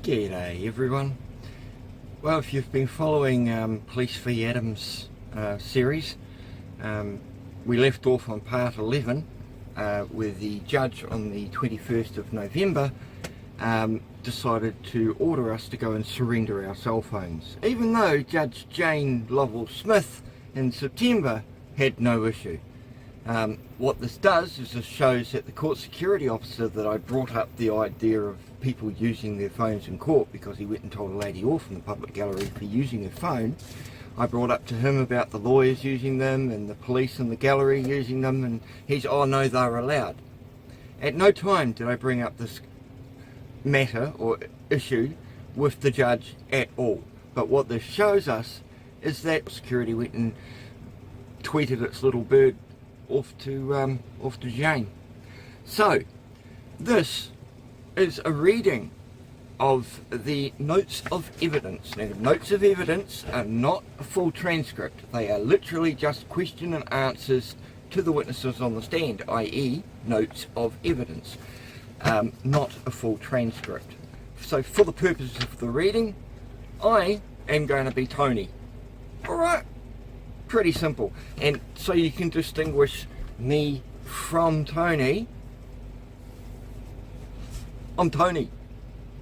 G'day everyone. Well, if you've been following Police v Adams series, we left off on part 11 where the judge on the 21st of November decided to order us to go and surrender our cell phones, even though Judge Jane Lovell-Smith in September had no issue. What this does is this shows that the court security officer that I brought up the idea of people using their phones in court because he went and told a lady off in the public gallery for using her phone, I brought up to him about the lawyers using them and the police in the gallery using them, and he's, oh no, they're allowed. At no time did I bring up this matter or issue with the judge at all. But what this shows us is that security went and tweeted its little bird off to Jane. So this is a reading of the notes of evidence. Now, the notes of evidence are not a full transcript. They are literally just question and answers to the witnesses on the stand, i.e. notes of evidence, not a full transcript. So for the purposes of the reading, I am going to be Tony. Alright, pretty simple. And so you can distinguish me from Tony. I'm Tony.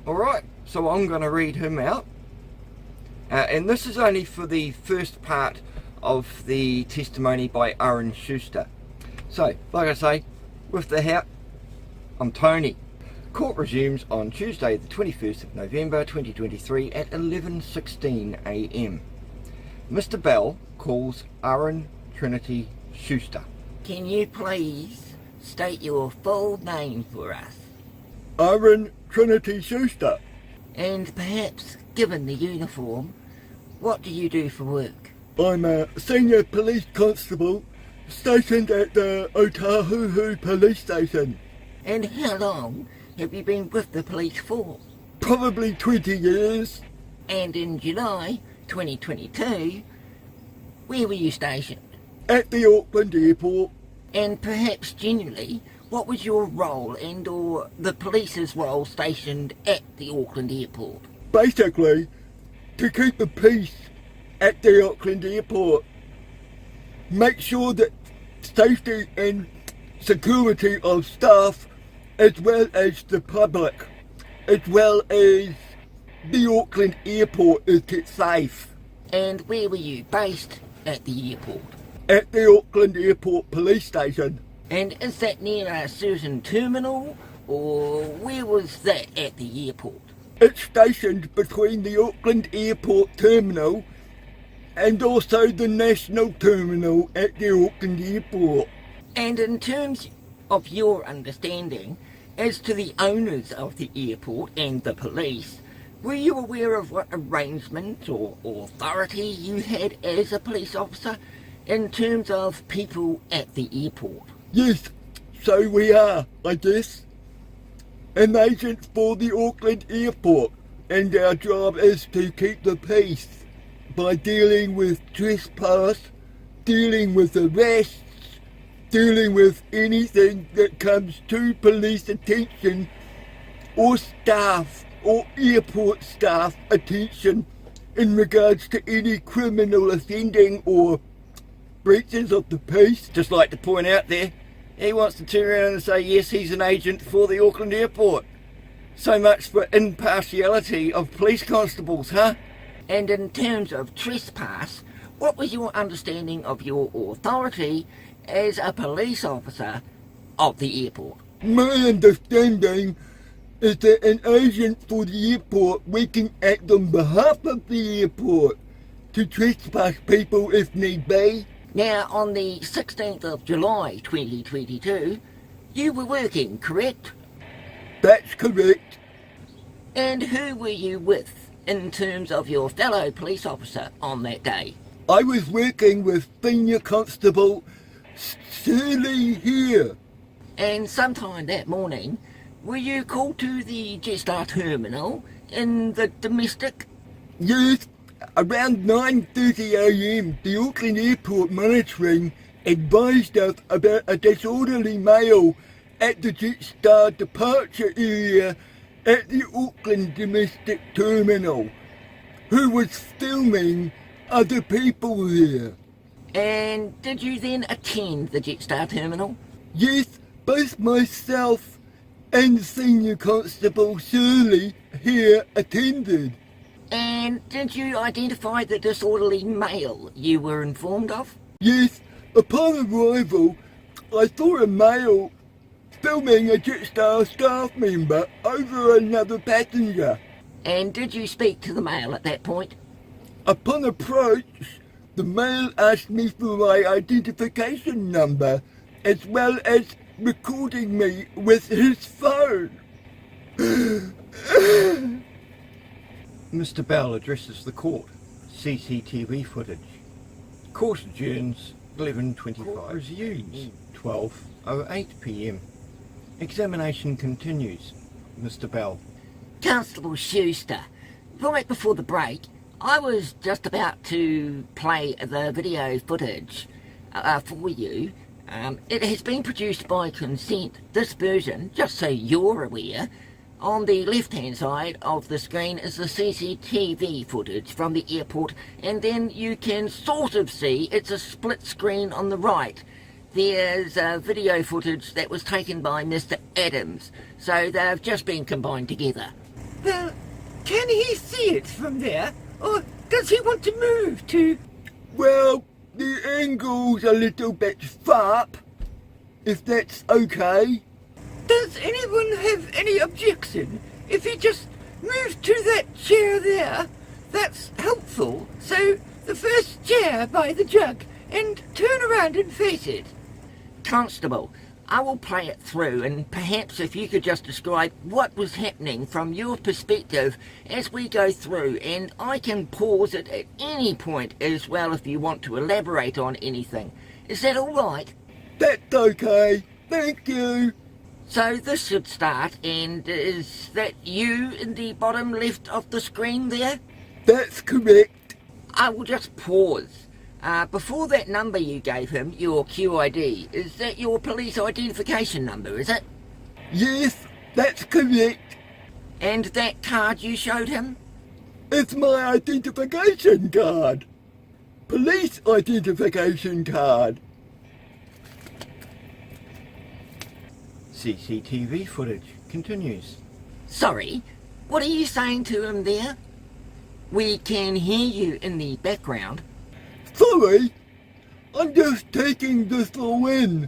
Alright, so I'm going to read him out. And this is only for the first part of the testimony by Aaron Schuster. So, like I say, with the hat, I'm Tony. Court resumes on Tuesday the 21st of November 2023 at 11:16 AM. Mr. Bell calls Aaron Trinity Schuster. Can you please state your full name for us? Aaron Trinity Schuster. And perhaps, given the uniform, what do you do for work? I'm a senior police constable stationed at the Otahuhu police station. And how long have you been with the police for? Probably 20 years. And in July 2022, where were you stationed? At the Auckland airport. And perhaps generally, what was your role and or the police's role stationed at the Auckland airport? Basically, to keep the peace at the Auckland airport. Make sure that safety and security of staff, as well as the public, as well as the Auckland airport, is kept safe. And where were you based at the airport? At the Auckland airport police station. And is that near a certain terminal, or where was that at the airport? It's stationed between the Auckland airport terminal and also the national terminal at the Auckland airport. And in terms of your understanding, as to the owners of the airport and the police, were you aware of what arrangement or authority you had as a police officer in terms of people at the airport? Yes, so we are, I guess, an agent for the Auckland airport, and our job is to keep the peace by dealing with trespass, dealing with arrests, dealing with anything that comes to police attention or staff or airport staff attention in regards to any criminal offending or breaches of the peace. Just like to point out there, he wants to turn around and say yes, he's an agent for the Auckland airport. So much for impartiality of police constables, huh? And in terms of trespass, what was your understanding of your authority as a police officer of the airport? My understanding is that an agent for the airport, we can act on behalf of the airport to trespass people if need be. Now, on the 16th of July 2022, you were working, correct? That's correct. And who were you with in terms of your fellow police officer on that day? I was working with Senior Constable Shirley here. And sometime that morning, were you called to the Jetstar terminal in the domestic? Yes, around 9:30 AM, the Auckland Airport monitoring advised us about a disorderly male at the Jetstar departure area at the Auckland domestic terminal who was filming other people there. And did you then attend the Jetstar terminal? Yes, both myself and Senior Constable Shirley here attended. And did you identify the disorderly male you were informed of? Yes, upon arrival, I saw a male filming a Jetstar staff member over another passenger. And did you speak to the male at that point? Upon approach, the male asked me for my identification number, as well as recording me with his phone. Mr. Bell addresses the court. CCTV footage. Court adjourns 11:25. Resumes 12:08 p.m. Examination continues. Mr. Bell. Constable Schuster, right before the break, I was just about to play the video footage for you. It has been produced by consent. This version, just so you're aware, on the left-hand side of the screen is the CCTV footage from the airport, and then you can sort of see it's a split screen on the right. There's video footage that was taken by Mr. Adams, so they've just been combined together. Well, can he see it from there? Or does he want to move to... Well, the angle's a little bit sharp, if that's okay. Does anyone have any objection if he just moves to that chair there? That's helpful. So, the first chair by the jug, and turn around and face it. Constable, I will play it through, and perhaps if you could just describe what was happening from your perspective as we go through, and I can pause it at any point as well if you want to elaborate on anything. Is that all right? That's okay. Thank you. So this should start, and is that you in the bottom left of the screen there? That's correct. I will just pause. Before that number you gave him, your QID, is that your police identification number, is it? Yes, that's correct. And that card you showed him? It's my identification card. Police identification card. CCTV footage continues. Sorry, what are you saying to him there? We can hear you in the background. Sorry, I'm just taking this all in.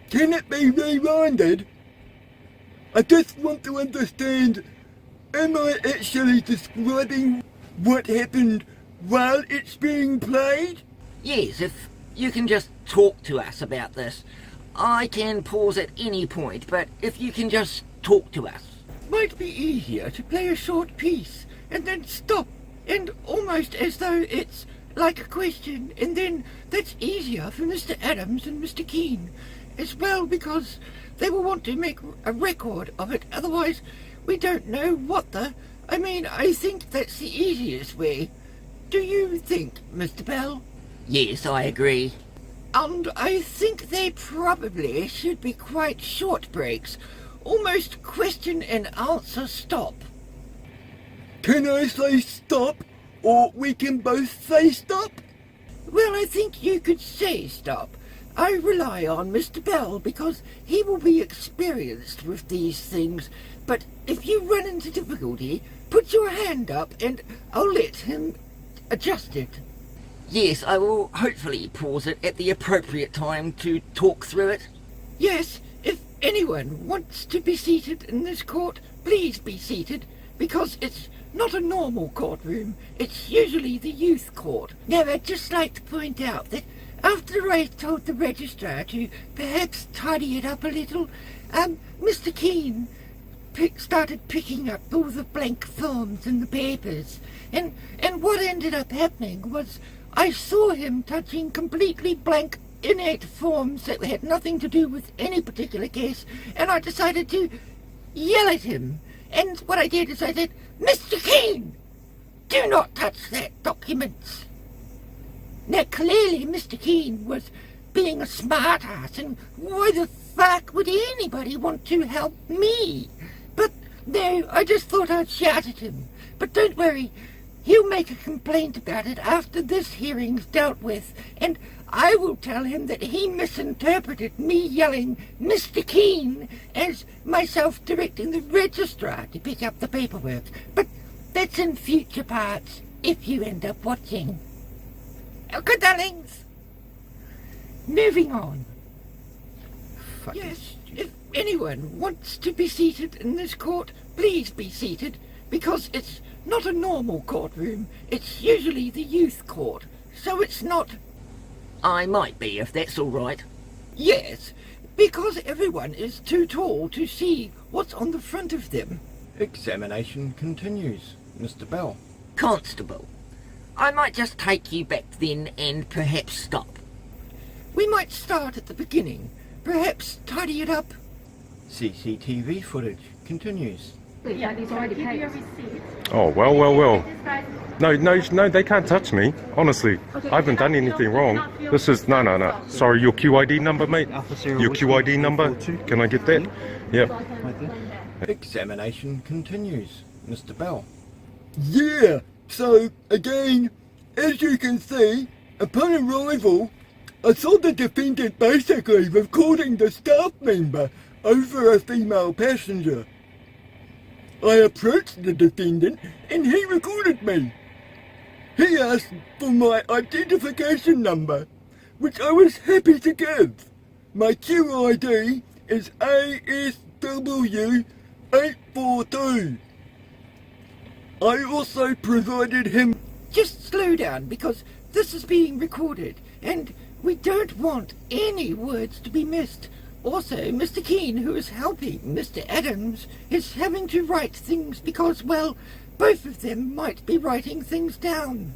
Can it be rewinded? I just want to understand, am I actually describing what happened while it's being played? Yes, if you can just talk to us about this. I can pause at any point, but if you can just talk to us. Might be easier to play a short piece, and then stop, and almost as though it's like a question, and then that's easier for Mr. Adams and Mr. Keane as well, because they will want to make a record of it. Otherwise, we don't know what the... I think that's the easiest way. Do you think, Mr. Bell? Yes, I agree. And I think they probably should be quite short breaks, almost question and answer stop. Can I say stop? Or we can both say stop? Well, I think you could say stop. I rely on Mr. Bell because he will be experienced with these things. But if you run into difficulty, put your hand up and I'll let him adjust it. Yes, I will hopefully pause it at the appropriate time to talk through it. Yes, if anyone wants to be seated in this court, please be seated, because it's not a normal courtroom. It's usually the youth court. Now, I'd just like to point out that after I told the registrar to perhaps tidy it up a little, Mr. Keane started picking up all the blank forms in the papers. And what ended up happening was I saw him touching completely blank innate forms that had nothing to do with any particular case, and I decided to yell at him. And what I did is I said, "Mr. Keane, do not touch that document." Now, clearly Mr. Keane was being a smart-ass, and why the fuck would anybody want to help me? But No, I just thought I'd shout at him. But don't worry, he'll make a complaint about it after this hearing's dealt with, and I will tell him that he misinterpreted me yelling Mr. Keane as myself directing the registrar to pick up the paperwork. But that's in future parts, if you end up watching. Okay, darlings. Moving on. Yes, if anyone wants to be seated in this court, please be seated, because it's not a normal courtroom. It's usually the youth court, so it's not... I might be, if that's all right. Yes, because everyone is too tall to see what's on the front of them. Examination continues. Mr. Bell. Constable, I might just take you back then and perhaps stop. We might start at the beginning. Perhaps tidy it up. CCTV footage continues. Oh, well. No, they can't touch me. Honestly, I haven't done anything wrong. This is, no. Sorry, your QID number, mate? Your QID number? Can I get that? Yep. Examination continues. Mr. Bell. Yeah, so again, as you can see, upon arrival, I saw the defendant basically recording the staff member over a female passenger. I approached the defendant and he recorded me. He asked for my identification number, which I was happy to give. My QID is ASW842. I also provided him... Just slow down, because this is being recorded, and we don't want any words to be missed. Also, Mr. Keane, who is helping Mr. Adams, is having to write things because, well, both of them might be writing things down.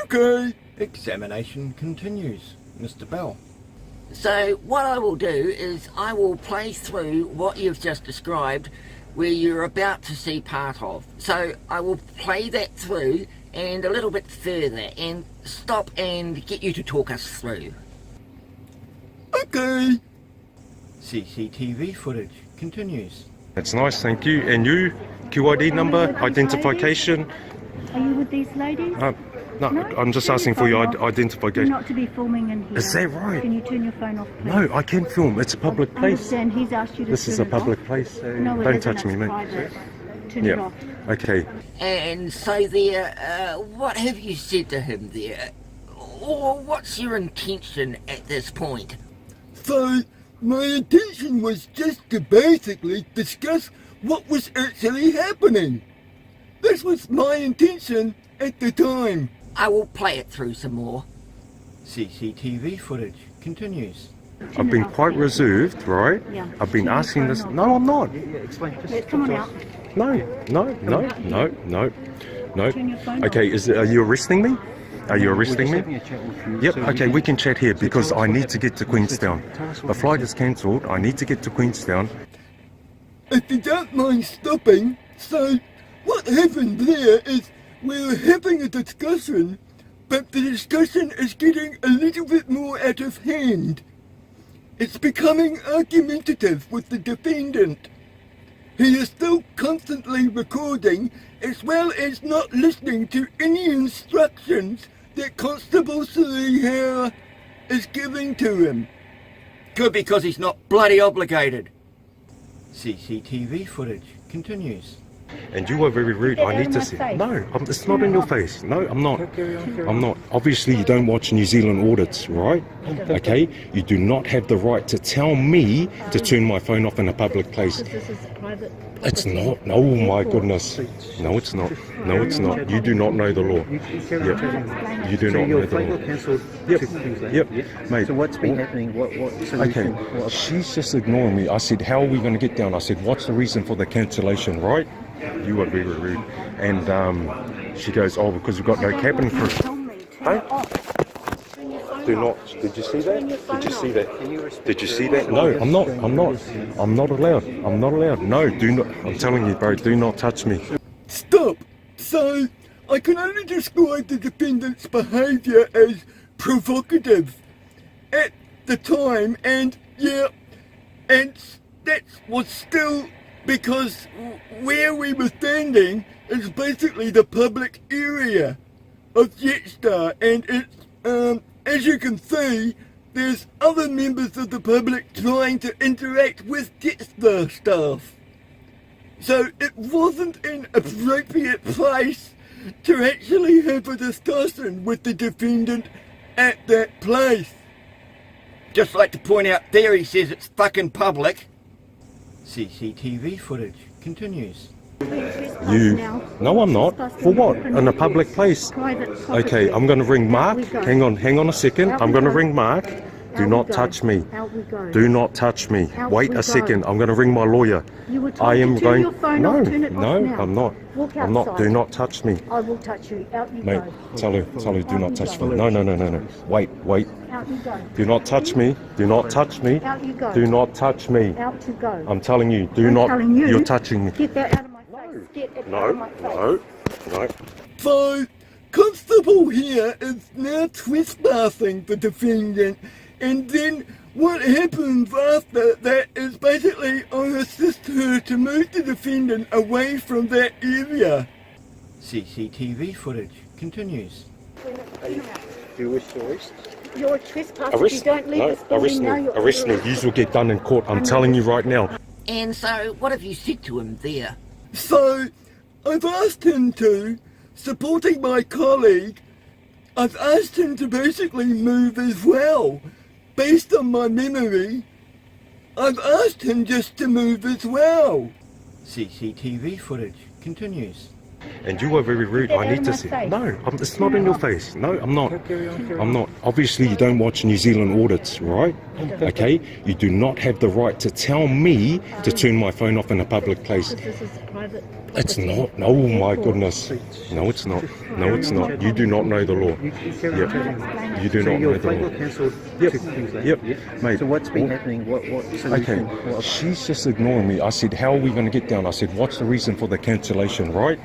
Okay. Examination continues. Mr. Bell. So what I will do is I will play through what you've just described where you're about to see part of. So I will play that through and a little bit further and stop and get you to talk us through. Okay. CCTV footage continues. That's nice, thank you. And you? QID number, identification? Are you with these ladies? No, I'm just asking for your identification. You're not to be filming in here. Is that right? Can you turn your phone off, please? No, I can film. It's a public I place. understand he's asked you to This is turn a it off. public place. No, it Don't isn't. touch me, It's mate. private. Turn it Yeah. off. Okay. And so there, what have you said to him there? Or what's your intention at this point? So, my intention was just to basically discuss what was actually happening. This was my intention at the time. I will play it through some more. CCTV footage continues. I've been quite reserved, right? Yeah. I've been Turn your asking phone this. off. No, I'm not. Let's come on out. No. Turn your phone Okay, are you arresting me? Are you arresting me? Having a chat with you, Yep, so okay, you- we can chat here so because tell us I need what- to get to Queenstown. tell us what The you flight said. is cancelled. I need to get to Queenstown. If you don't mind stopping, so what happened there is we were having a discussion, but the discussion is getting a little bit more out of hand. It's becoming argumentative with the defendant. He is still constantly recording, as well as not listening to any instructions that Constable Saliha is giving to him. Good, because he's not bloody obligated. CCTV footage continues. And you are very rude. I need to see. No, it's not in your face. No, I'm not. I'm not. Obviously, you don't watch New Zealand audits, right? Okay? You do not have the right to tell me to turn my phone off in a public place. This is private. It's not. Oh my goodness. No, it's not. No, it's not. You do not know the law. Yep. You do So not know your the flight law. got cancelled Yep. 2 things later, Yep. yeah? Mate. So what's been happening? What Okay, solution? What- she's just ignoring me. I said, how are we going to get down? I said, what's the reason for the cancellation, right? You are very rude. And she goes, oh, because we've got no cabin crew. Tell me. Turn it off. Turn your phone Do off. not. Did you see that? Did you see that? Can you respect Did you the- see that? No, I'm not. I'm not. I'm not allowed. I'm not allowed. No, do not. I'm telling you, bro, do not touch me. Stop! So, I can only describe the defendant's behaviour as provocative at the time, and yeah, and that was still because where we were standing is basically the public area of Jetstar, and it's, as you can see, there's other members of the public trying to interact with Jetstar staff. So it wasn't an appropriate place to actually have a discussion with the defendant at that place. Just like to point out there he says it's fucking public. CCTV footage continues. You... No, I'm not. For what? In a public place? Okay, I'm going to ring Mark. Hang on a second. I'm going to ring Mark. Do not touch me. Do not touch me. Wait a second. I'm going to ring my lawyer. I am going... No, I'm not. I'm not. Do not touch me. I will touch you. Out you Mate, go. tell her, do not touch me. No. Wait. Out you go. Do not touch me. Do not touch me. Out you go. Do not touch me. Out you go. I'm telling you, do I'm not... telling you. You're touching me. Get that out of my face. Get it out of my face. No. So, Constable here is now trespassing the defendant, and then what happens after that is basically I assist her to move the defendant away from that area. CCTV footage continues. Do you wish to arrest? You're a trespasser. If you don't leave this building now, you're Arrest me. These will get done in court. I'm telling you right now. And so, what have you said to him there? So, I've asked him to, supporting my colleague, I've asked him to basically move as well. Based on my memory, I've asked him just to move as well. CCTV footage continues. And you are very rude. I need to see. No, it's not in your face. No, I'm not. I'm not. Obviously, you don't watch New Zealand audits, right? Okay? You do not have the right to tell me to turn my phone off in a public place. This is private. It's not. Oh my goodness. No, it's not. No, it's not. You do not know the law. Yep. You do not know the law. Yep. Mate. So what's been happening? What Okay. She's just ignoring me. I said, how are we going to get down? I said, what's the reason for the cancellation, right?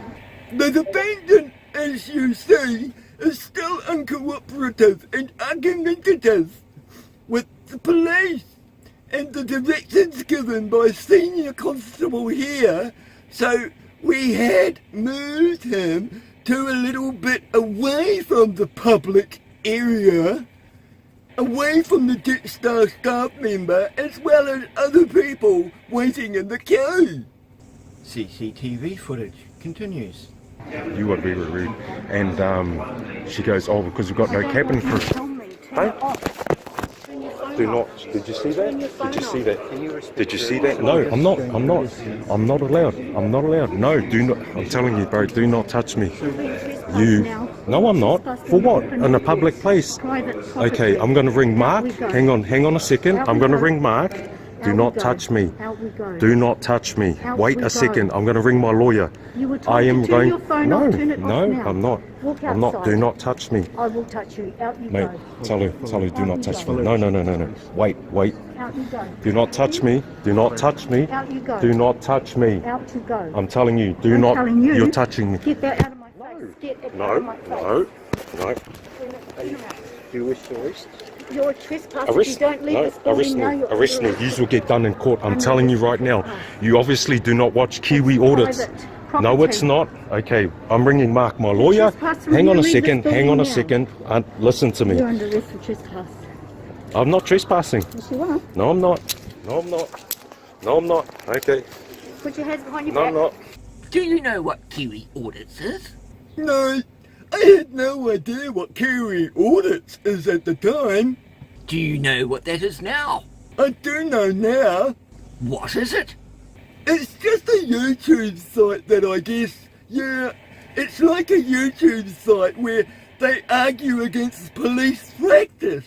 The defendant, as you see, is still uncooperative and argumentative with the police, and the directions given by Senior Constable here, so we had moved him to a little bit away from the public area, away from the Jetstar staff member, as well as other people waiting in the queue. CCTV footage continues. You are very rude. And she goes, oh, because we've got no cabin crew. Tell me. Turn it off. Turn your phone Do off. not. Did you see that? Turn your phone Did you see off. that? Did you see that? No, I'm not. I'm not. I'm not allowed. I'm not allowed. No, do not. I'm telling you, bro, do not touch me. You. No, I'm not. For what? In a public place. Private property. Okay, I'm going to ring Mark. Out we go. Hang on a second. Out I'm we going to go. ring Mark. Do Out not we go. touch me. Out we go. Do not touch me. Out Wait we a go. second. I'm going to ring my lawyer. You were told I am to turn going. your phone No, off. Turn it no, off now. I'm not. Walk I'm not. outside. Do not touch me. I will touch you. Out you Mate, go. tell her, do not touch me. Out No. Wait. Out you go. Do not touch me. Do not touch me. Out you go. Do not touch me. Out you go. I'm telling you, do I'm not. telling you. You're touching me. Get that out of my face. Get it out of my face. No. Turn it around. Do you wish to arrest? You're a trespasser. If Arrest, you don't leave no, this building now, you're arrest me. These will get done in court. I'm telling you right now. You obviously do not watch Kiwi audits. Private No, it's property. not. Okay, I'm ringing Mark, my lawyer. Trespass Hang on a when you leave second. this Hang on a building second. Listen to me. You're under arrest for trespass. I'm not trespassing. Yes, you are. No, I'm not. No, I'm not. Okay. Put your hands behind your No, back. I'm not. Do you know what Kiwi audits is? No, I had no idea what Kiwi audits is at the time. Do you know what that is now? I do know now. What is it? It's just a YouTube site that I guess, yeah, it's like a YouTube site where they argue against police practice,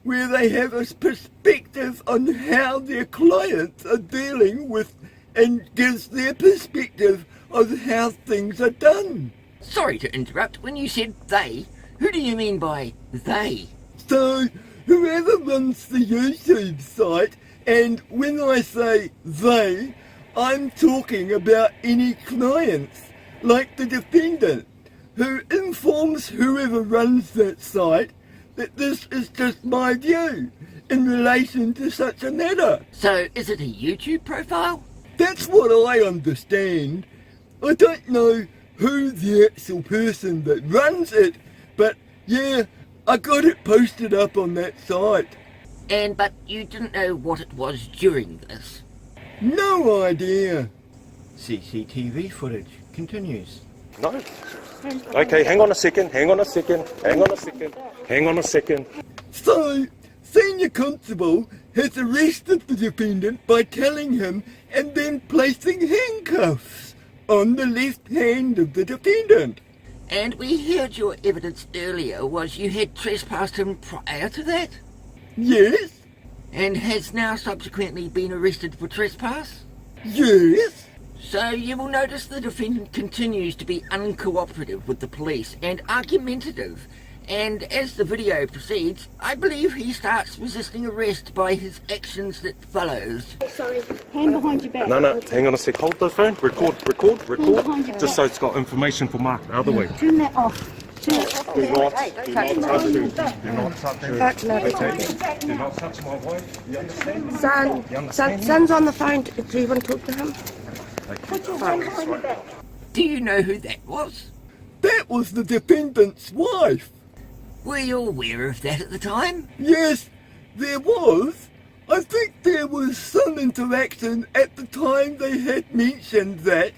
where they have a perspective on how their clients are dealing with and gives their perspective of how things are done. Sorry to interrupt. When you said they, who do you mean by they? So, whoever runs the YouTube site, and when I say they, I'm talking about any clients, like the defendant, who informs whoever runs that site that this is just my view in relation to such a matter. So, is it a YouTube profile? That's what I understand. I don't know who the actual person that runs it, but yeah, I got it posted up on that site. But you didn't know what it was during this? No idea. CCTV footage continues. No. Okay, hang on a second. So, Senior Constable has arrested the defendant by telling him and then placing handcuffs on the left hand of the defendant. And we heard your evidence earlier was you had trespassed him prior to that? Yes, And has now subsequently been arrested for trespass? yes. So you will notice the defendant continues to be uncooperative with the police and argumentative. And as the video proceeds, I believe he starts resisting arrest by his actions that follows. Sorry, hand behind your back. No, hang on a sec. Hold the phone. Record. behind your Just so it's got information for Mark. The other way. Turn that off. Turn it off. Do not touch him. Do not touch him. Fuck no. Do not touch my wife. You understand? Son's on the phone. Do you want to talk to him? Put your hand behind your back. Do you know who that was? That was the defendant's wife. Were you aware of that at the time? Yes, there was. I think there was some interaction at the time they had mentioned that.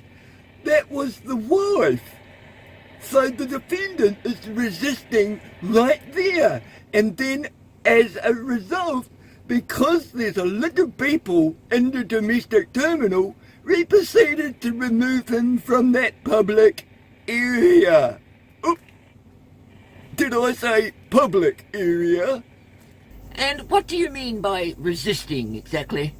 That was the wife. So the defendant is resisting right there. And then as a result, because there's a lot of people in the domestic terminal, we proceeded to remove him from that public area. Oop. Did I say public area? And what do you mean by resisting exactly?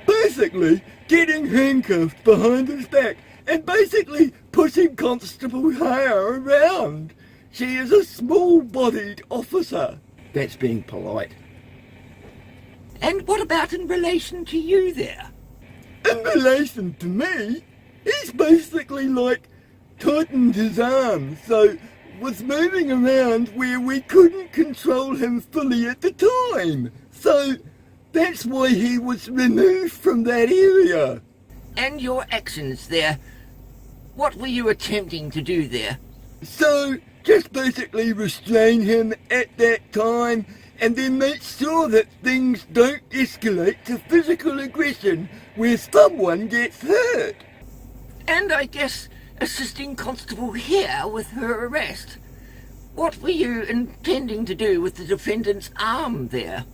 Basically, getting handcuffed behind his back and basically pushing Constable Hare around. She is a small-bodied officer. That's being polite. And what about in relation to you there? In relation to me, he's basically like tightened his arms, so was moving around where we couldn't control him fully at the time. So that's why he was removed from that area. And your actions there? What were you attempting to do there? So just basically restrain him at that time and then make sure that things don't escalate to physical aggression where someone gets hurt. And I guess assisting Constable here with her arrest. What were you intending to do with the defendant's arm there?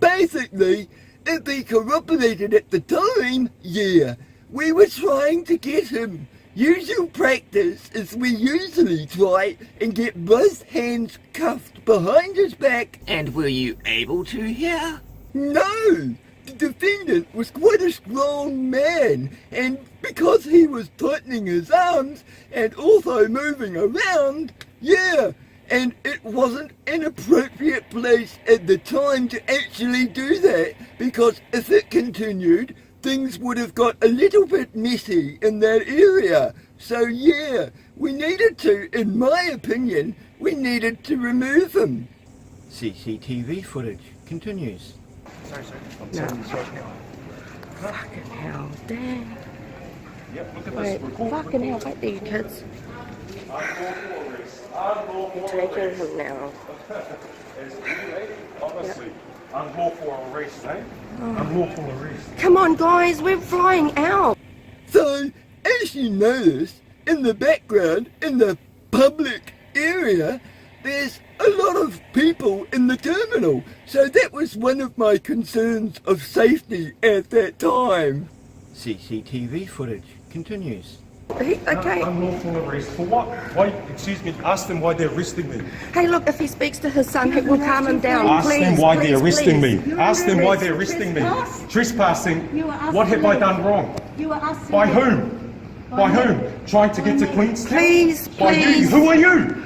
Basically, if he cooperated at the time, yeah, we were trying to get him. Usual practice is we usually try and get both hands cuffed behind his back. And were you able to here? No! The defendant was quite a strong man, and because he was tightening his arms and also moving around, yeah, and it wasn't an appropriate place at the time to actually do that, because if it continued, things would have got a little bit messy in that area. So yeah, we needed to, in my opinion, we needed to remove him. CCTV footage continues. No. Fucking hell, damn. Yep, look at Wait, this. Record. fucking hell, wait there, you kids. You're taking him now. Honestly, unlawful arrest, eh? Unlawful arrest. Come on, guys, we're flying out. So, as you notice, in the background, in the public area, there's a lot of people in the terminal. So that was one of my concerns of safety at that time. CCTV footage continues. Okay. Unlawful arrest for what? Why? Excuse me. Ask them why they're arresting me. Hey, look, if he speaks to his son, it will calm him down. Ask Please, them why please, they're arresting please. me. Ask them why they're arresting me. Trespassing. What have I done wrong? You were asking By whom? By whom? Trying to get to Queenstown? Please, By please. who? Who are you?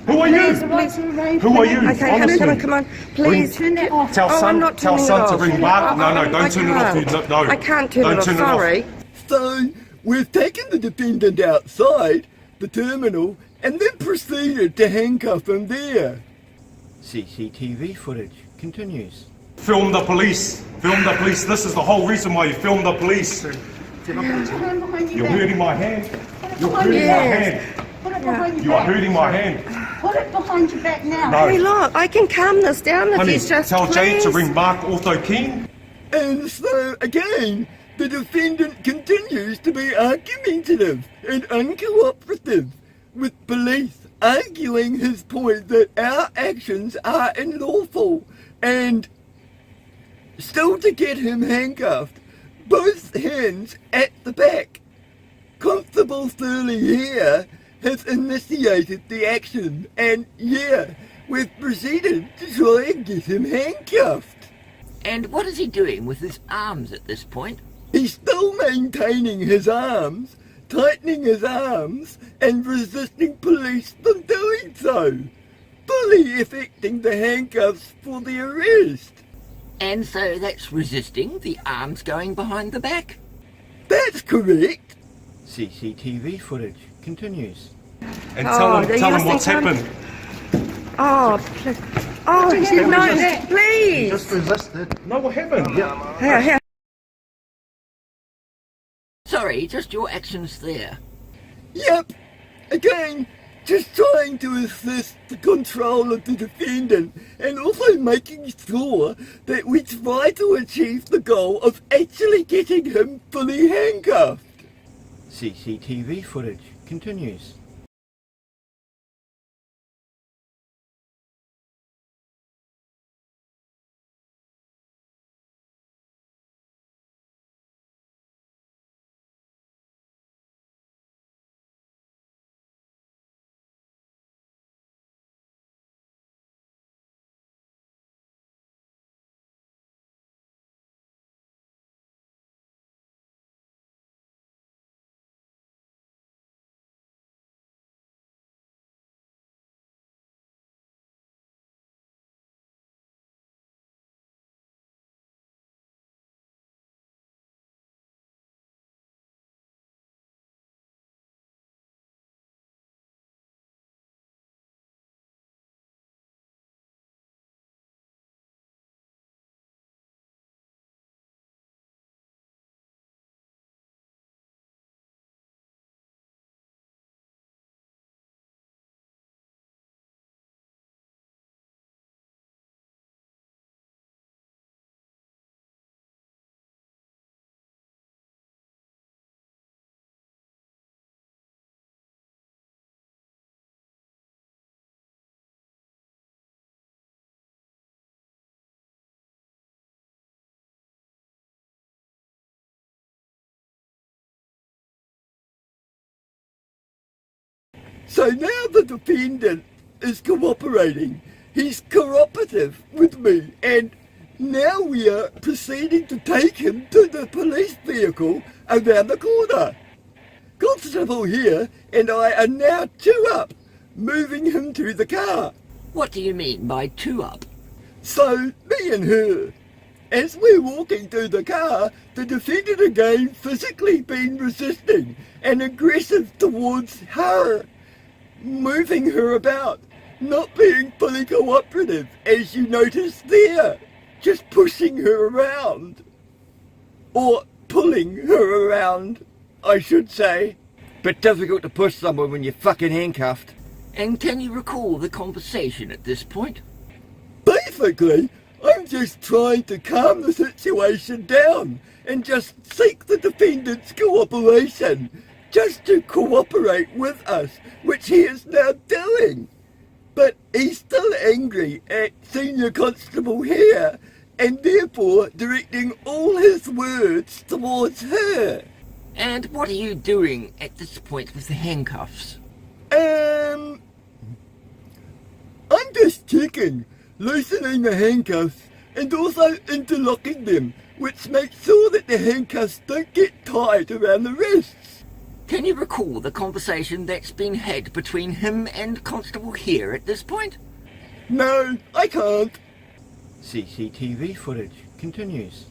Who are you? Please. Who are you? Okay, Honestly. come on. Please. Turn that off. Tell Oh, son, I'm not tell turning son it to off. ring Mark. No, don't turn it off. can't. No. I can't turn Don't it off, turn it off. sorry. So, we've taken the defendant outside the terminal and then proceeded to handcuff him there. CCTV footage continues. Film the police. Film the police. This is the whole reason why you film the police. Hand behind your You're back. hurting my hand. You're hurting my hand. Put it behind your You are back. hurting my hand. Put it behind your back now. No. Hey, look, I can calm this down if Honey, you just tell Jade to please. ring Mark Ortho King. And so, again, the defendant continues to be argumentative and uncooperative, with police arguing his point that our actions are unlawful, and still to get him handcuffed, both hands at the back. Constable Thurley here has initiated the action, and we've proceeded to try and get him handcuffed. And what is he doing with his arms at this point? He's still maintaining his arms, tightening his arms, and resisting police from doing so, fully effecting the handcuffs for the arrest. And so that's resisting the arms going behind the back? That's correct. CCTV footage continues. And Oh, tell the him what's using happened. Oh, please. Oh, no, please. Just resisted. No, what happened? Here. Sorry, just your actions there. Yep. Again, just trying to assist the control of the defendant and also making sure that we try to achieve the goal of actually getting him fully handcuffed. CCTV footage continues. So now the defendant is cooperating. He's cooperative with me, and now we are proceeding to take him to the police vehicle around the corner. Constable here and I are now two up, moving him to the car. What do you mean by two up? So, me and her. As we're walking through the car, the defendant again physically been resisting and aggressive towards her, moving her about, not being fully cooperative, as you notice there, just pushing her around. Or pulling her around, I should say. Bit difficult to push someone when you're fucking handcuffed. And can you recall the conversation at this point? Basically, I'm just trying to calm the situation down and just seek the defendant's cooperation, just to cooperate with us, which he is now doing. But he's still angry at Senior Constable here, and therefore directing all his words towards her. And what are you doing at this point with the handcuffs? I'm just checking, loosening the handcuffs and also interlocking them, which makes sure that the handcuffs don't get tied around the wrists. Can you recall the conversation that's been had between him and Constable here at this point? No, I can't. CCTV footage continues.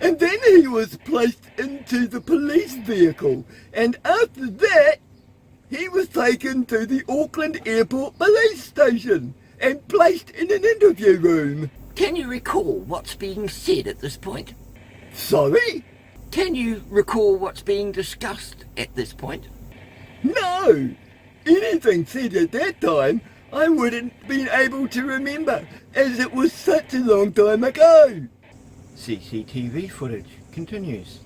And then he was placed into the police vehicle, and after that, he was taken to the Auckland Airport Police Station and placed in an interview room. Can you recall what's being said at this point? Sorry? Can you recall what's being discussed at this point? No! Anything said at that time, I wouldn't been able to remember, as it was such a long time ago. CCTV footage continues.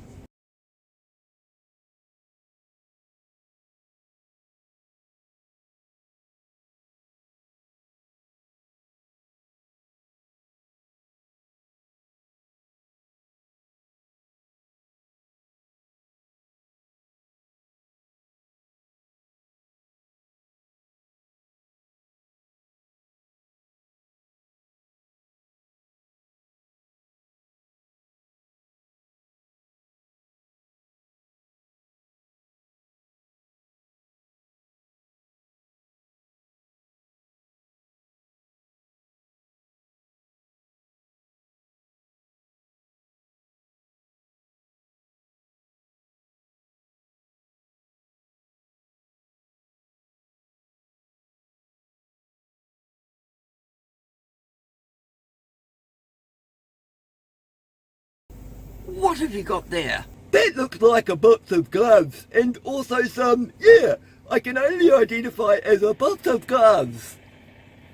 What have you got there? That looks like a box of gloves, and also some, yeah, I can only identify as a box of gloves.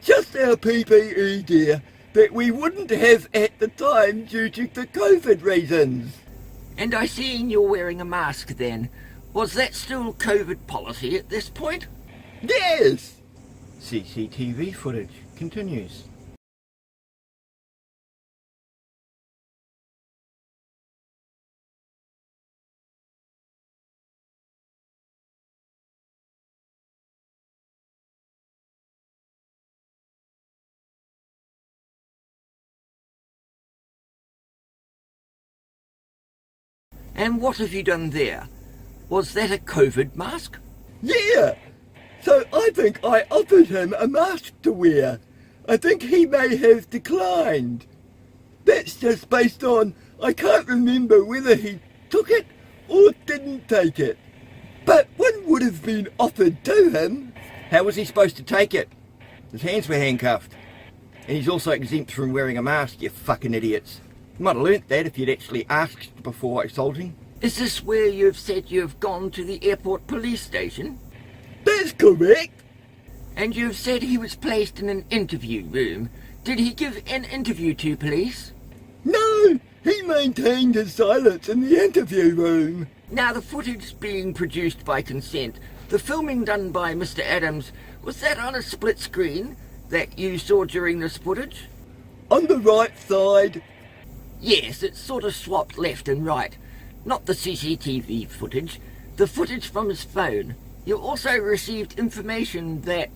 Just our PPE gear that we wouldn't have at the time due to the COVID reasons. And I see you're wearing a mask then. Was that still COVID policy at this point? Yes! CCTV footage continues. And what have you done there? Was that a COVID mask? Yeah! So I think I offered him a mask to wear. I think he may have declined. That's just based on, I can't remember whether he took it or didn't take it. But one would have been offered to him. How was he supposed to take it? His hands were handcuffed. And he's also exempt from wearing a mask, you fucking idiots. You might have learnt that if you'd actually asked before assaulting. Is this where you've said you've gone to the airport police station? That's correct. And you've said he was placed in an interview room. Did he give an interview to police? No, he maintained his silence in the interview room. Now, the footage being produced by consent, the filming done by Mr. Adams, was that on a split screen that you saw during this footage? On the right side. Yes, it's sort of swapped left and right. Not the CCTV footage, the footage from his phone. You also received information that...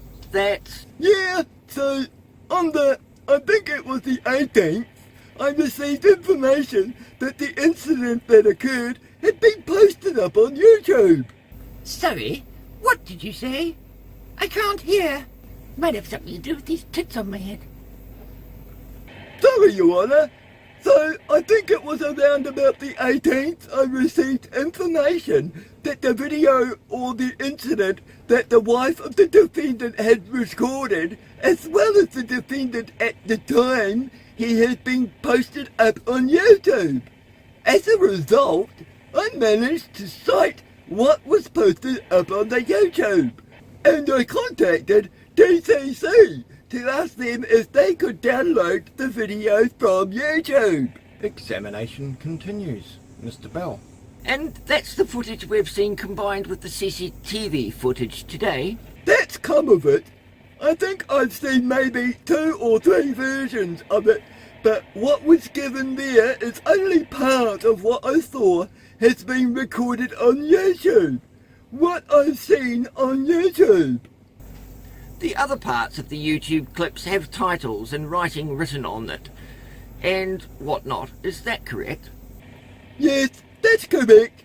Yeah, so on I think it was the 18th, I received information that the incident that occurred had been posted up on YouTube. Sorry, what did you say? I can't hear. Might have something to do with these tits on my head. Sorry, Your Honour. So, I think it was around about the 18th I received information that the video or the incident that the wife of the defendant had recorded, as well as the defendant at the time, he had been posted up on YouTube. As a result, I managed to cite what was posted up on the YouTube, and I contacted DCC to ask them if they could download the video from YouTube. Examination continues. Mr. Bell. And that's the footage we've seen combined with the CCTV footage today. That's come of it. I think I've seen maybe 2 or 3 versions of it, but what was given there is only part of what I saw has been recorded on YouTube. What I've seen on YouTube. The other parts of the YouTube clips have titles and writing written on it, and whatnot. Is that correct? Yes, that's correct.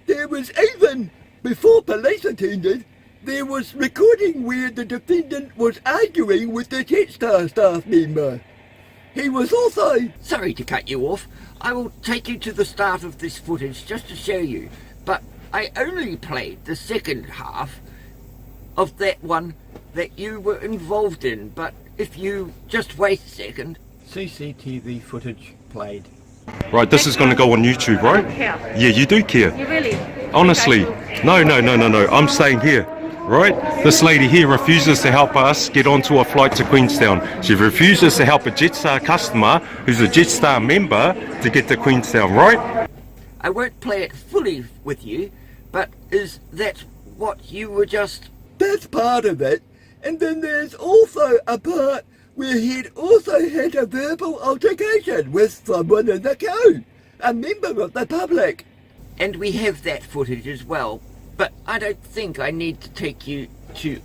There was even, before police attended, there was recording where the defendant was arguing with the Jetstar staff member. he was also... Sorry to cut you off. I will take you to the start of this footage just to show you, but I only played the second half of that one that you were involved in, but if you just wait a second. CCTV footage played. Right, this is going to go on YouTube, right? Yeah, you do care. You really? Honestly. No. I'm staying here. Right? This lady here refuses to help us get onto a flight to Queenstown. She refuses to help a Jetstar customer who's a Jetstar member to get to Queenstown, right? I won't play it fully with you, but is that what you were just... That's part of it. And then there's also a part where he'd also had a verbal altercation with someone in the queue, a member of the public. And we have that footage as well, but I don't think I need to take you to...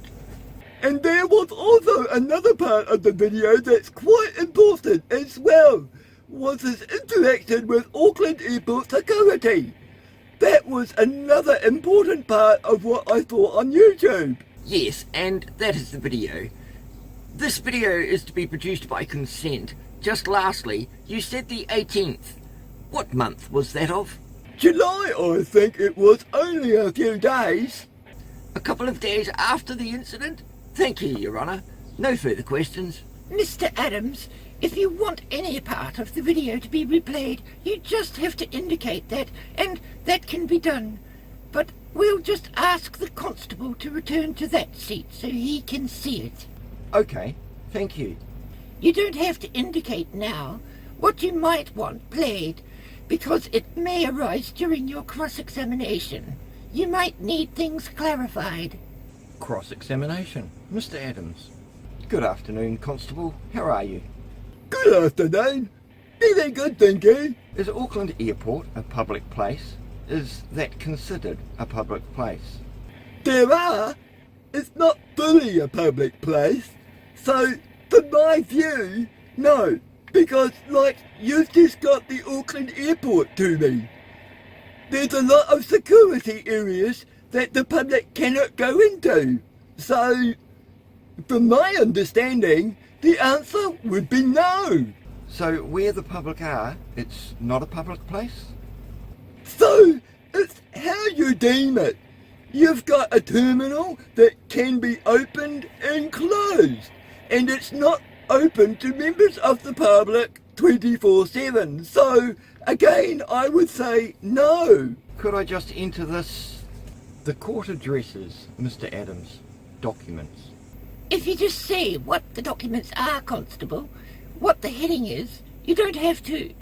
And there was also another part of the video that's quite important as well, was his interaction with Auckland Airport security. That was another important part of what I saw on YouTube. Yes, and that is the video. This video is to be produced by consent. Just lastly, you said the 18th. What month was that of? July, I think it was, only a few days. A couple of days after the incident? Thank you, Your Honour. No further questions. Mr. Adams, if you want any part of the video to be replayed, you just have to indicate that, and that can be done. But we'll just ask the constable to return to that seat so he can see it. Okay, thank you. You don't have to indicate now what you might want played, because it may arise during your cross-examination. You might need things clarified. Cross-examination. Mr. Adams. Good afternoon, Constable. How are you? Good afternoon. Very good, thank you. Is Auckland Airport a public place? Is that considered a public place? There are. It's not fully a public place. So, from my view, no. Because, like, you've just got the Auckland Airport to me. There's a lot of security areas that the public cannot go into. So, from my understanding, the answer would be no. So where the public are, it's not a public place? So, it's how you deem it. You've got a terminal that can be opened and closed, and it's not open to members of the public 24/7. So, again, I would say no. Could I just enter this? The court addresses, Mr. Adams, documents. If you just say what the documents are, Constable, what the heading is, you don't have to.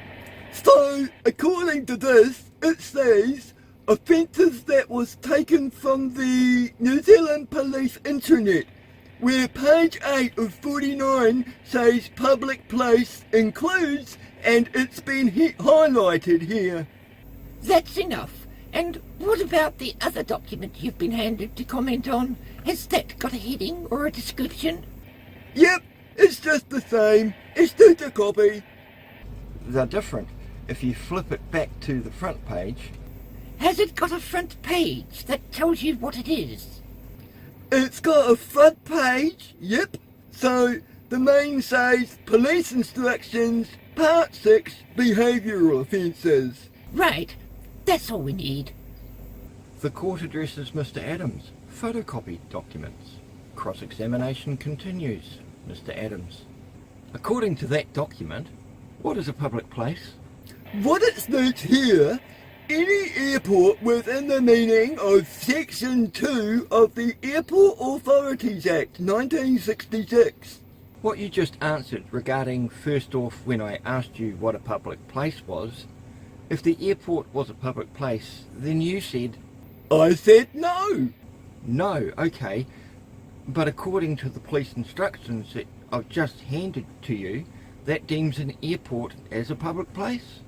So, according to this, it says offences that was taken from the New Zealand Police Intranet, where page 8 of 49 says public place includes, and it's been highlighted here. That's enough. And what about the other document you've been handed to comment on? Has that got a heading or a description? Yep, it's just the same. It's just a copy. They're different. If you flip it back to the front page... Has it got a front page that tells you what it is? It's got a front page, yep. So, the main says Police Instructions, Part 6, Behavioural Offences. Right, that's all we need. The court addresses Mr. Adams. Photocopied documents. Cross-examination continues, Mr. Adams. According to that document, what is a public place? What it states here, any airport within the meaning of Section 2 of the Airport Authorities Act 1966. What you just answered regarding first off when I asked you what a public place was, if the airport was a public place, then you said... I said no. No, okay, but according to the police instructions that I've just handed to you, that deems an airport as a public place?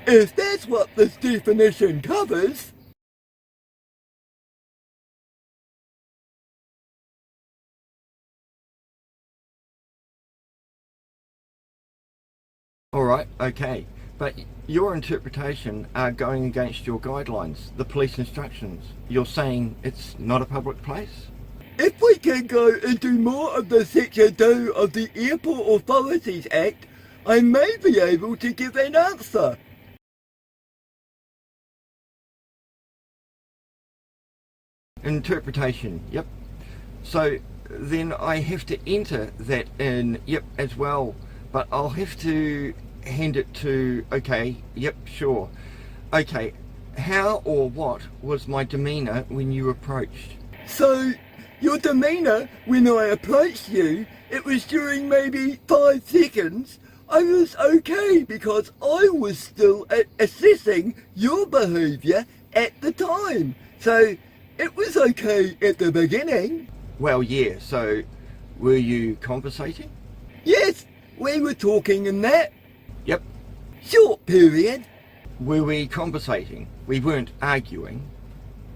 If that's what this definition covers... Alright, okay, but your interpretation are going against your guidelines, the police instructions. You're saying it's not a public place? If we can go into more of the Section 2 of the Airport Authorities Act, I may be able to give an answer. Interpretation, yep. So then I have to enter that in, yep, as well. But I'll have to hand it to, okay, yep, sure. Okay, how or what was my demeanour when you approached? So, your demeanour when I approached you, it was during maybe 5 seconds. I was okay because I was still assessing your behaviour at the time. So, it was okay at the beginning. Well, yeah, so were you conversating? Yes, we were talking in that Yep. short period. Were we conversating? We weren't arguing.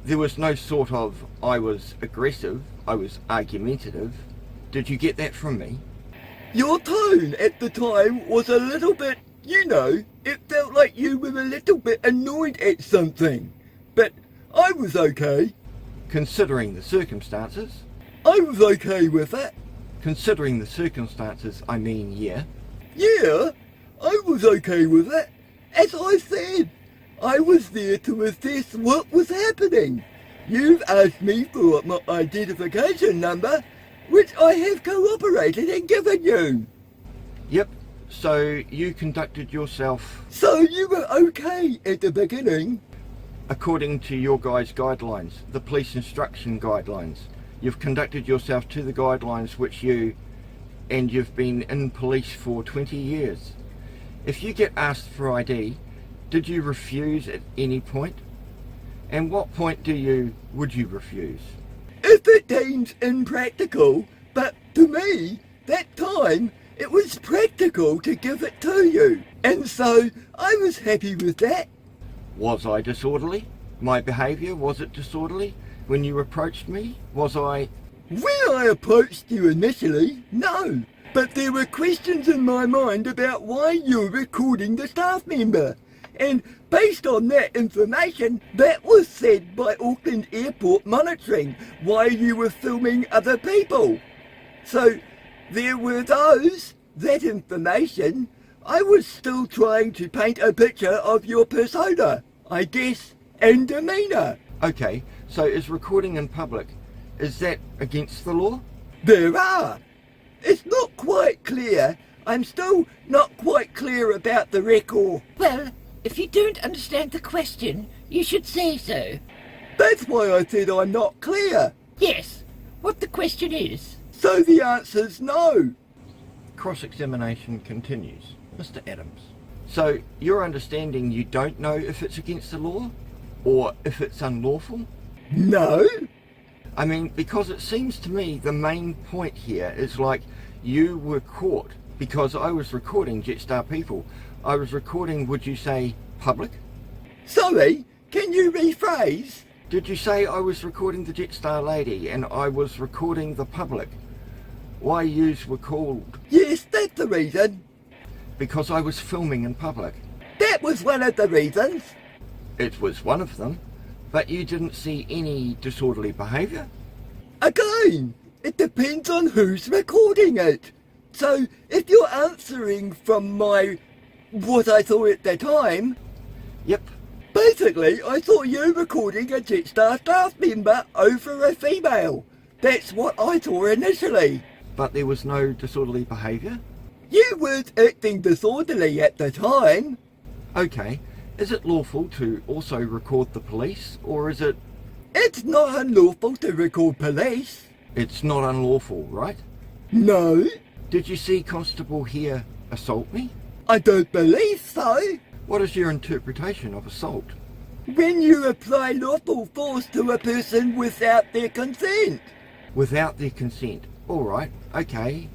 There was no sort of, I was aggressive, I was argumentative. Did you get that from me? Your tone at the time was a little bit, you know, it felt like you were a little bit annoyed at something. But I was okay. Considering the circumstances? I was okay with it. Considering the circumstances, I mean, yeah. Yeah, I was okay with it. As I said, I was there to assess what was happening. You've asked me for my identification number, which I have cooperated and given you. Yep, so you conducted yourself So you were okay at the beginning. according to your guys' guidelines, the police instruction guidelines. You've conducted yourself to the guidelines which you've been in police for 20 years. If you get asked for ID, did you refuse at any point? And what point would you refuse? If it seems impractical, but to me, that time, it was practical to give it to you. And so, I was happy with that. Was I disorderly? My behaviour, was it disorderly? When you approached me, was I... When I approached you initially, no. But there were questions in my mind about why you were recording the staff member. And based on that information, that was said by Auckland Airport Monitoring, why you were filming other people. So there were that information. I was still trying to paint a picture of your persona, I guess, and demeanour. Okay, so is recording in public, is that against the law? There are. It's not quite clear. I'm still not quite clear about the record. Well, if you don't understand the question, you should say so. That's why I said I'm not clear. Yes, what the question is. So the answer's no. Cross-examination continues. Mr. Adams. So, your understanding you don't know if it's against the law? Or if it's unlawful? No? I mean, because it seems to me the main point here is like you were caught because I was recording Jetstar people. I was recording, would you say, public? Sorry, can you rephrase? Did you say I was recording the Jetstar lady and I was recording the public? Why yous were called? Yes, that's the reason. Because I was filming in public. That was one of the reasons. It was one of them, but you didn't see any disorderly behaviour? Again, it depends on who's recording it. So, if you're answering from what I saw at the time, Yep. basically I saw you recording a Jetstar staff member over a female. That's what I saw initially. But there was no disorderly behaviour? You weren't acting disorderly at the time. Okay, is it lawful to also record the police, or is it... It's not unlawful to record police. It's not unlawful, right? No, Did you see Constable here assault me? I don't believe so. What is your interpretation of assault? When you apply lawful force to a person without their consent. Without their consent. Alright, okay.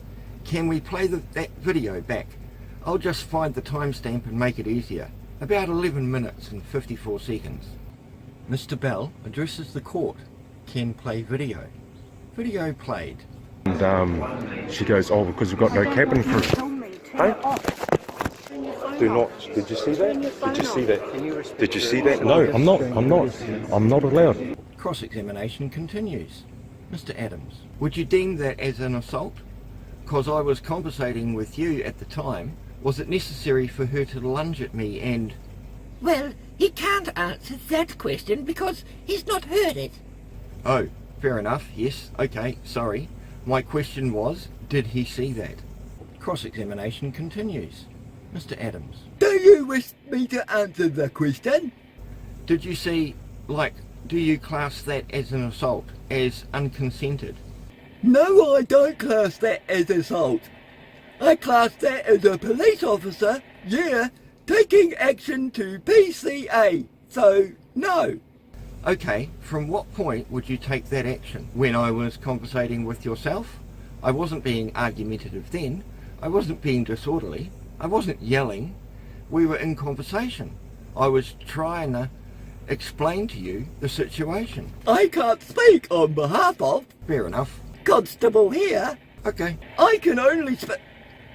Can we play that video back? I'll just find the timestamp and make it easier. About 11 minutes and 54 seconds. Mr. Bell addresses the court. Can play video. Video played. And she goes, oh, because we've got no cabin crew. Hey? Do not. Did you see that? Did you see that? Did you see that? No, I'm not allowed. Cross-examination continues. Mr. Adams, would you deem that as an assault? Because I was conversating with you at the time Was it necessary for her to lunge at me and... Well, he can't answer that question because he's not heard it. Oh, fair enough, yes, okay, sorry. My question was, did he see that? Cross-examination continues. Mr. Adams. Do you wish me to answer the question? Did you see, like, do you class that as an assault, as unconsented? No, I don't class that as assault. I class that as a police officer, yeah, taking action to PCA. So, no. Okay, from what point would you take that action? When I was conversating with yourself? I wasn't being argumentative then. I wasn't being disorderly. I wasn't yelling. We were in conversation. I was trying to explain to you the situation. I can't speak on behalf of Fair enough. Constable here. Okay. I can only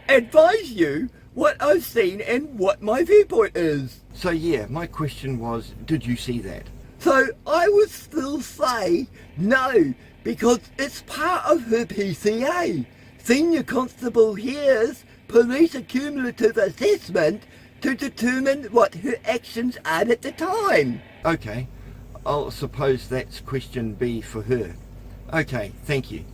advise you what I've seen and what my viewpoint is. So yeah, my question was, did you see that? So I would still say no, because it's part of her PCA. Senior Constable here's police accumulative assessment to determine what her actions are at the time. Okay, I'll suppose that's question B for her. Okay, thank you.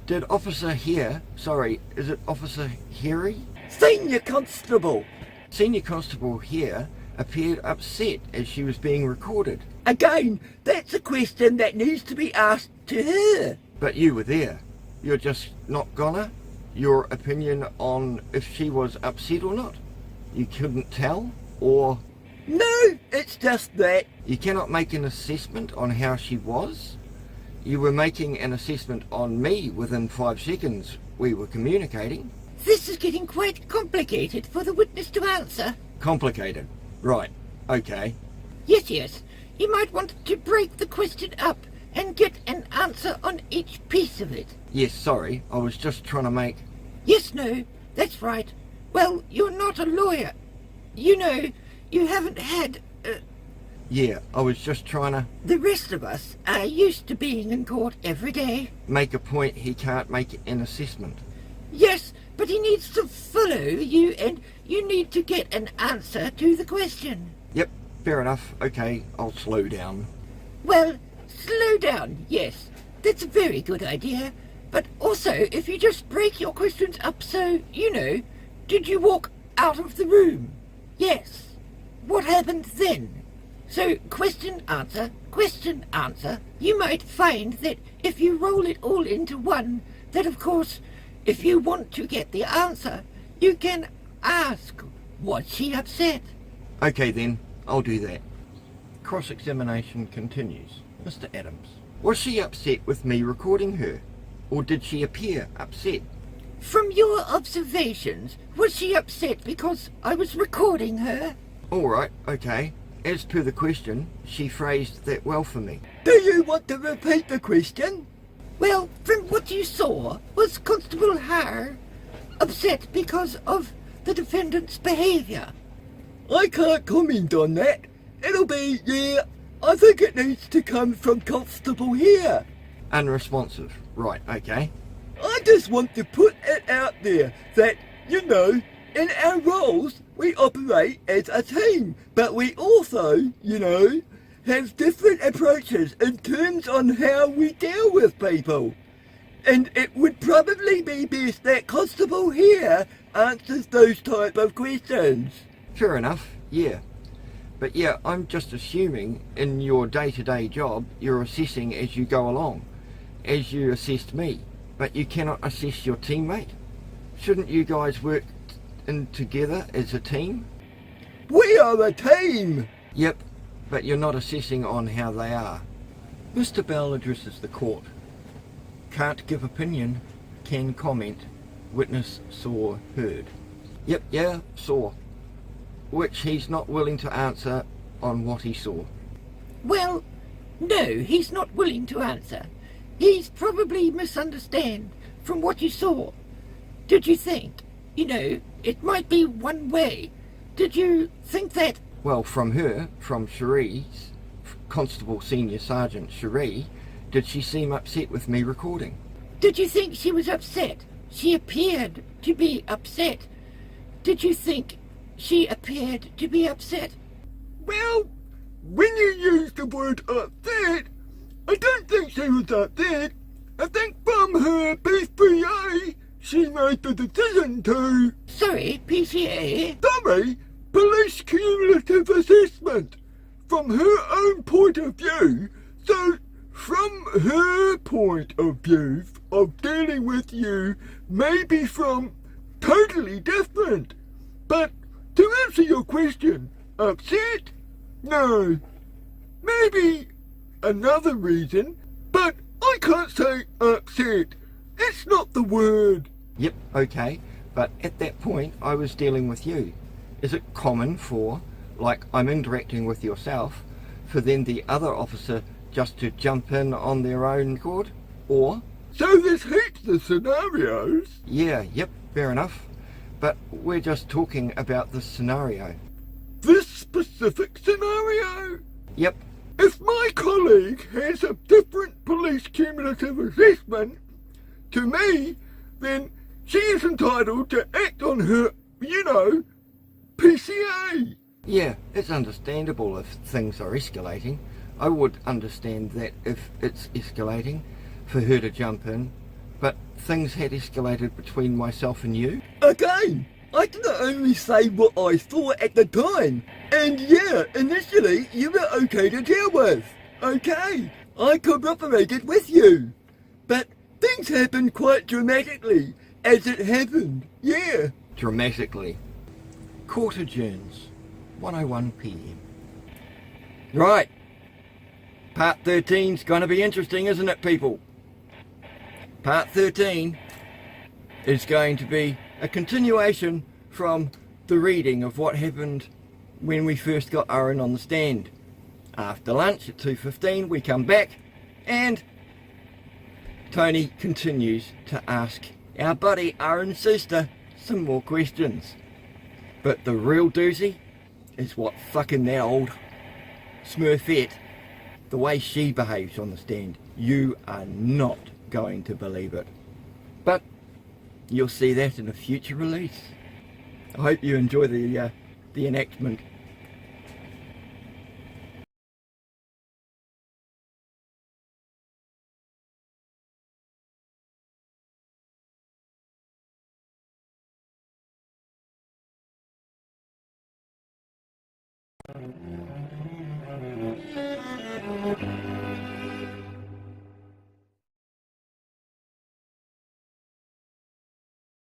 Did Officer here, sorry, is it Officer Harry? Senior Constable. Senior Constable here appeared upset as she was being recorded. Again, that's a question that needs to be asked to her. But you were there. You're just not gonna? Your opinion on if she was upset or not? You couldn't tell? Or No, it's just that. you cannot make an assessment on how she was? You were making an assessment on me within 5 seconds we were communicating. This is getting quite complicated for the witness to answer. Complicated. Right. Okay. Yes. You might want to break the question up and get an answer on each piece of it. Yes, sorry. I was just trying to make... Yes, no, that's right. Well, you're not a lawyer. You know, you haven't had... Yeah, I was just trying to The rest of us are used to being in court every day. make a point he can't make an assessment. Yes, but he needs to follow you and you need to get an answer to the question. Yep, fair enough. Okay, I'll slow down. Well, slow down, yes. That's a very good idea. But also, if you just break your questions up so, you know, did you walk out of the room? Yes. What happened then? So, question, answer, you might find that if you roll it all into one, that of course, if you want to get the answer, you can ask, was she upset? Okay then, I'll do that. Cross-examination continues. Mr. Adams. Was she upset with me recording her? Or did she appear upset? From your observations, was she upset because I was recording her? Alright, okay. As per the question, she phrased that well for me. Do you want to repeat the question? Well, from what you saw, was Constable Hare upset because of the defendant's behaviour? I can't comment on that. It'll be, yeah, I think it needs to come from Constable here. Unresponsive. Right, okay. I just want to put it out there that, you know, in our roles, we operate as a team, but we also, you know, have different approaches in terms on how we deal with people. And it would probably be best that Constable here answers those type of questions. Fair enough, yeah. But yeah, I'm just assuming in your day-to-day job, you're assessing as you go along, as you assessed me. But you cannot assess your teammate? Shouldn't you guys work in together as a team? We are a team! Yep, but you're not assessing on how they are. Mr. Bell addresses the court. Can't give opinion, can comment. Witness saw, heard. Yep, yeah, saw. Which he's not willing to answer on what he saw. Well, no, he's not willing to answer. He's probably misunderstand from what you saw. Did you think, you know, it might be one way? Did you think that? Well, from her, from Cherie's, Constable Senior Sergeant Cherie, did she seem upset with me recording? Did you think she was upset? She appeared to be upset. Did you think she appeared to be upset? Well, when you use the word upset, I don't think she was upset. I think from her PCA, she made the decision to... Sorry, PCA? Sorry, Police Cumulative Assessment. From her own point of view, so from her point of view of dealing with you, maybe from totally different. But to answer your question, upset? No. Maybe another reason, but I can't say upset. It's not the word. Yep, okay, but at that point I was dealing with you. Is it common for, like I'm interacting with yourself, for then the other officer just to jump in on their own accord? Or... So there's heaps of scenarios. Yeah, yep, fair enough. But we're just talking about this scenario. This specific scenario? Yep. If my colleague has a different police cumulative assessment to me, then she is entitled to act on her, PCA. Yeah, it's understandable if things are escalating. I would understand that if it's escalating, for her to jump in. But things had escalated between myself and you. Again, I can only say what I thought at the time. And yeah, initially you were okay to deal with. Okay, I cooperated with you. But things happened quite dramatically as it happened, yeah. Dramatically. Court adjourns, 1:01 PM. Right. Part 13's going to be interesting, isn't it, people? Part 13 is going to be a continuation from the reading of what happened when we first got Aaron on the stand. After lunch at 2:15 we come back and Tony continues to ask our buddy Aaron Schuster some more questions. But the real doozy is what fucking that old Smurfette, the way she behaves on the stand. You are not going to believe it. But you'll see that in a future release. I hope you enjoy the enactment.